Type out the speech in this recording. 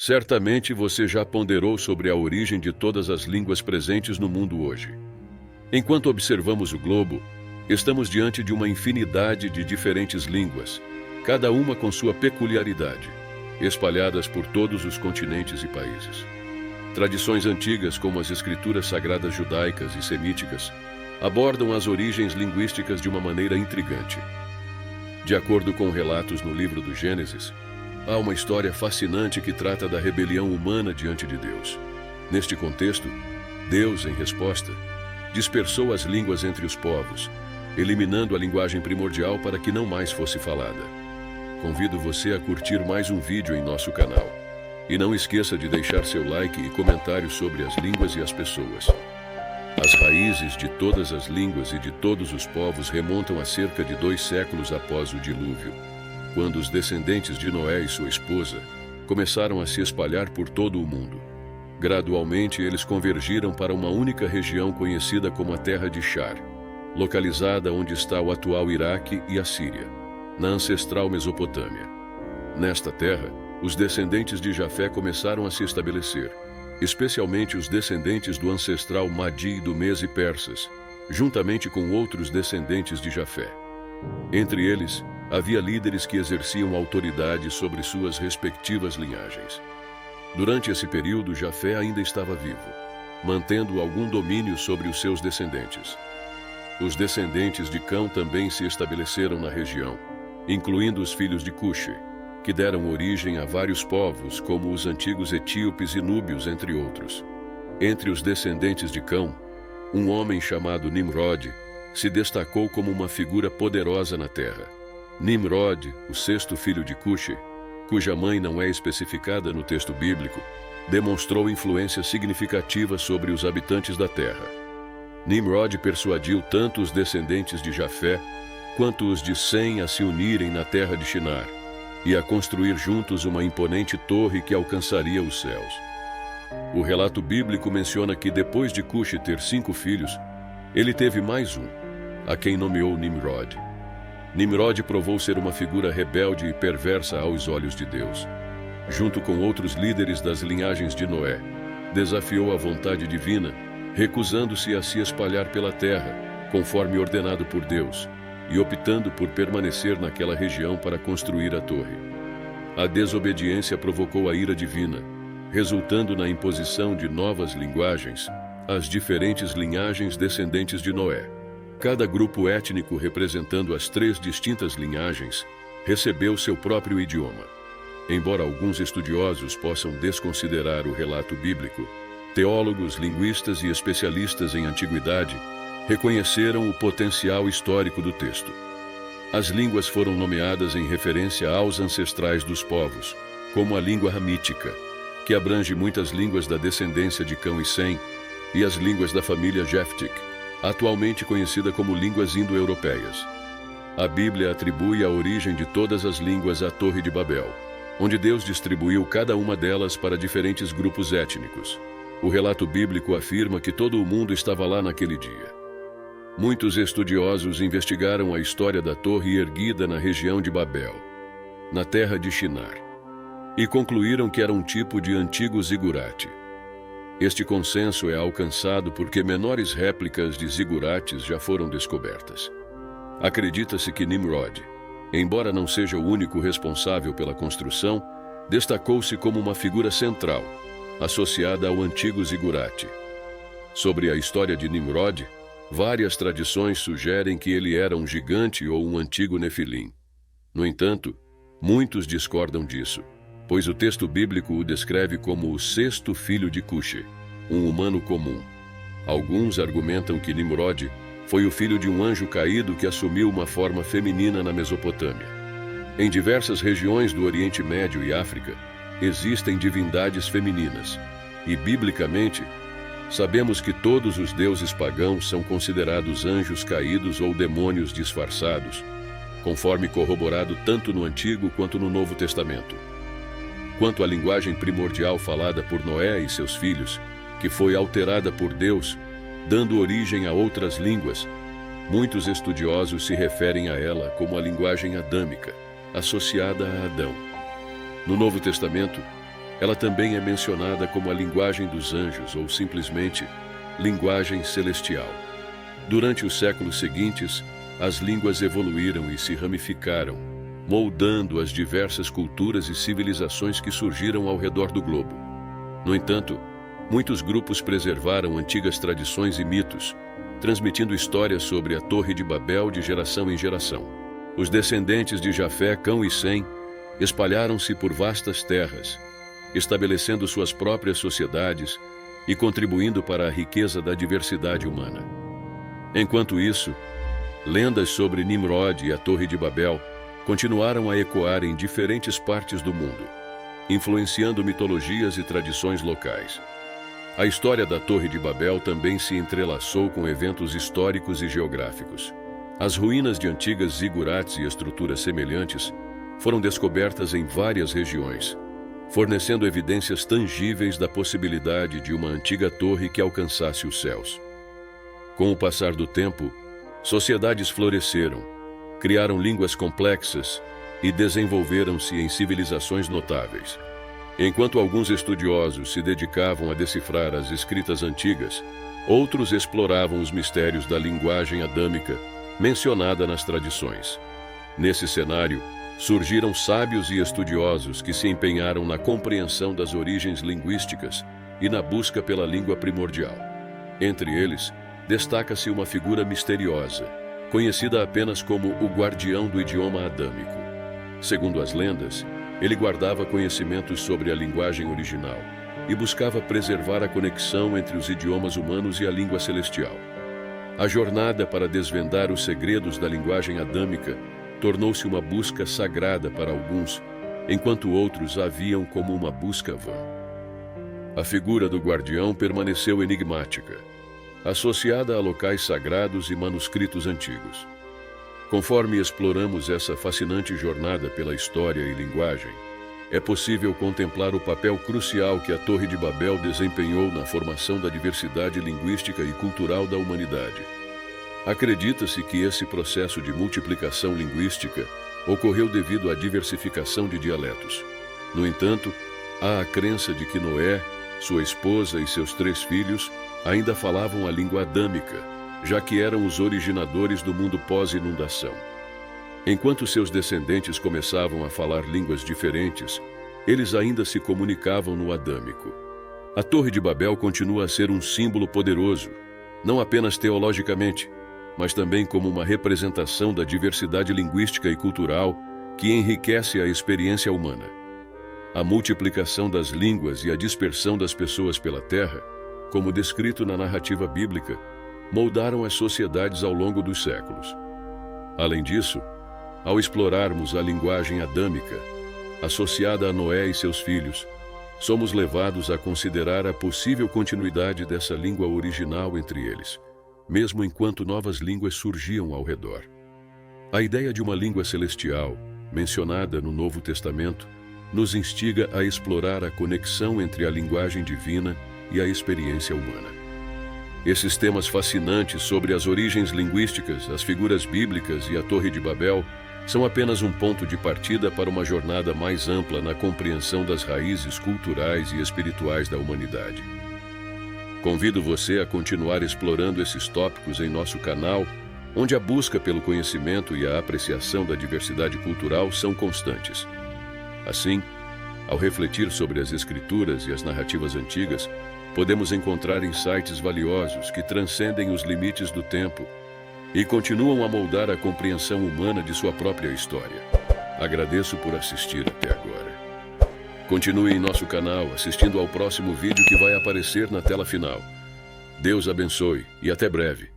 Certamente você já ponderou sobre a origem de todas as línguas presentes no mundo hoje. Enquanto observamos o globo, estamos diante de uma infinidade de diferentes línguas, cada uma com sua peculiaridade, espalhadas por todos os continentes e países. Tradições antigas, como as escrituras sagradas judaicas e semíticas, abordam as origens linguísticas de uma maneira intrigante. De acordo com relatos no livro do Gênesis, há uma história fascinante que trata da rebelião humana diante de Deus. Neste contexto, Deus, em resposta, dispersou as línguas entre os povos, eliminando a linguagem primordial para que não mais fosse falada. Convido você a curtir mais um vídeo em nosso canal. E não esqueça de deixar seu like e comentário sobre as línguas e as pessoas. As raízes de todas as línguas e de todos os povos remontam a cerca de 2 séculos após o dilúvio, quando os descendentes de Noé e sua esposa começaram a se espalhar por todo o mundo. Gradualmente, eles convergiram para uma única região conhecida como a Terra de Shar, localizada onde está o atual Iraque e a Síria, na ancestral Mesopotâmia. Nesta terra, os descendentes de Jafé começaram a se estabelecer, especialmente os descendentes do ancestral Madi do Mese persas, juntamente com outros descendentes de Jafé. Entre eles, havia líderes que exerciam autoridade sobre suas respectivas linhagens. Durante esse período, Jafé ainda estava vivo, mantendo algum domínio sobre os seus descendentes. Os descendentes de Cão também se estabeleceram na região, incluindo os filhos de Cuxi, que deram origem a vários povos, como os antigos etíopes e núbios, entre outros. Entre os descendentes de Cão, um homem chamado Nimrod se destacou como uma figura poderosa na terra. Nimrod, o 6º filho de Cuxi, cuja mãe não é especificada no texto bíblico, demonstrou influência significativa sobre os habitantes da terra. Nimrod persuadiu tanto os descendentes de Jafé quanto os de Sem a se unirem na terra de Shinar e a construir juntos uma imponente torre que alcançaria os céus. O relato bíblico menciona que depois de Cuxi ter 5 filhos, ele teve mais um, a quem nomeou Nimrod. Nimrod provou ser uma figura rebelde e perversa aos olhos de Deus. Junto com outros líderes das linhagens de Noé, desafiou a vontade divina, recusando-se a se espalhar pela terra, conforme ordenado por Deus, e optando por permanecer naquela região para construir a torre. A desobediência provocou a ira divina, resultando na imposição de novas linguagens às diferentes linhagens descendentes de Noé. Cada grupo étnico representando as 3 distintas linhagens recebeu seu próprio idioma. Embora alguns estudiosos possam desconsiderar o relato bíblico, teólogos, linguistas e especialistas em antiguidade reconheceram o potencial histórico do texto. As línguas foram nomeadas em referência aos ancestrais dos povos, como a língua ramítica, que abrange muitas línguas da descendência de Cão e Sem, e as línguas da família Jeftic, atualmente conhecida como línguas indo-europeias. A Bíblia atribui a origem de todas as línguas à Torre de Babel, onde Deus distribuiu cada uma delas para diferentes grupos étnicos. O relato bíblico afirma que todo o mundo estava lá naquele dia. Muitos estudiosos investigaram a história da torre erguida na região de Babel, na terra de Shinar, e concluíram que era um tipo de antigo zigurate. Este consenso é alcançado porque menores réplicas de zigurates já foram descobertas. Acredita-se que Nimrod, embora não seja o único responsável pela construção, destacou-se como uma figura central, associada ao antigo zigurate. Sobre a história de Nimrod, várias tradições sugerem que ele era um gigante ou um antigo Nefilim. No entanto, muitos discordam disso, pois o texto bíblico o descreve como o 6º filho de Cuxi, um humano comum. Alguns argumentam que Nimrod foi o filho de um anjo caído que assumiu uma forma feminina na Mesopotâmia. Em diversas regiões do Oriente Médio e África, existem divindades femininas, e, biblicamente, sabemos que todos os deuses pagãos são considerados anjos caídos ou demônios disfarçados, conforme corroborado tanto no Antigo quanto no Novo Testamento. Quanto à linguagem primordial falada por Noé e seus filhos, que foi alterada por Deus, dando origem a outras línguas, muitos estudiosos se referem a ela como a linguagem adâmica, associada a Adão. No Novo Testamento, Ela também é mencionada como a linguagem dos anjos ou simplesmente linguagem celestial. Durante os séculos seguintes, as línguas evoluíram e se ramificaram, moldando as diversas culturas e civilizações que surgiram ao redor do globo. No entanto, muitos grupos preservaram antigas tradições e mitos, transmitindo histórias sobre a Torre de Babel de geração em geração. Os descendentes de Jafé, Cão e Sem espalharam-se por vastas terras, estabelecendo suas próprias sociedades e contribuindo para a riqueza da diversidade humana. Enquanto isso, lendas sobre Nimrod e a Torre de Babel continuaram a ecoar em diferentes partes do mundo, influenciando mitologias e tradições locais. A história da Torre de Babel também se entrelaçou com eventos históricos e geográficos. As ruínas de antigas zigurates e estruturas semelhantes foram descobertas em várias regiões, fornecendo evidências tangíveis da possibilidade de uma antiga torre que alcançasse os céus. Com o passar do tempo, sociedades floresceram, criaram línguas complexas e desenvolveram-se em civilizações notáveis. Enquanto alguns estudiosos se dedicavam a decifrar as escritas antigas, outros exploravam os mistérios da linguagem adâmica mencionada nas tradições. Nesse cenário, surgiram sábios e estudiosos que se empenharam na compreensão das origens linguísticas e na busca pela língua primordial. Entre eles, destaca-se uma figura misteriosa, conhecida apenas como o guardião do idioma adâmico. Segundo as lendas, ele guardava conhecimentos sobre a linguagem original e buscava preservar a conexão entre os idiomas humanos e a língua celestial. A jornada para desvendar os segredos da linguagem adâmica tornou-se uma busca sagrada para alguns, enquanto outros a viam como uma busca vã. A figura do guardião permaneceu enigmática, associada a locais sagrados e manuscritos antigos. Conforme exploramos essa fascinante jornada pela história e linguagem, é possível contemplar o papel crucial que a Torre de Babel desempenhou na formação da diversidade linguística e cultural da humanidade. Acredita-se que esse processo de multiplicação linguística ocorreu devido à diversificação de dialetos. No entanto, há a crença de que Noé, sua esposa e seus 3 filhos ainda falavam a língua adâmica, já que eram os originadores do mundo pós-inundação. Enquanto seus descendentes começavam a falar línguas diferentes, eles ainda se comunicavam no adâmico. A Torre de Babel continua a ser um símbolo poderoso, não apenas teologicamente, mas também como uma representação da diversidade linguística e cultural que enriquece a experiência humana. A multiplicação das línguas e a dispersão das pessoas pela terra, como descrito na narrativa bíblica, moldaram as sociedades ao longo dos séculos. Além disso, ao explorarmos a linguagem adâmica, associada a Noé e seus filhos, somos levados a considerar a possível continuidade dessa língua original entre eles, mesmo enquanto novas línguas surgiam ao redor. A ideia de uma língua celestial, mencionada no Novo Testamento, nos instiga a explorar a conexão entre a linguagem divina e a experiência humana. Esses temas fascinantes sobre as origens linguísticas, as figuras bíblicas e a Torre de Babel são apenas um ponto de partida para uma jornada mais ampla na compreensão das raízes culturais e espirituais da humanidade. Convido você a continuar explorando esses tópicos em nosso canal, onde a busca pelo conhecimento e a apreciação da diversidade cultural são constantes. Assim, ao refletir sobre as escrituras e as narrativas antigas, podemos encontrar insights valiosos que transcendem os limites do tempo e continuam a moldar a compreensão humana de sua própria história. Agradeço por assistir até agora. Continue em nosso canal assistindo ao próximo vídeo que vai aparecer na tela final. Deus abençoe e até breve.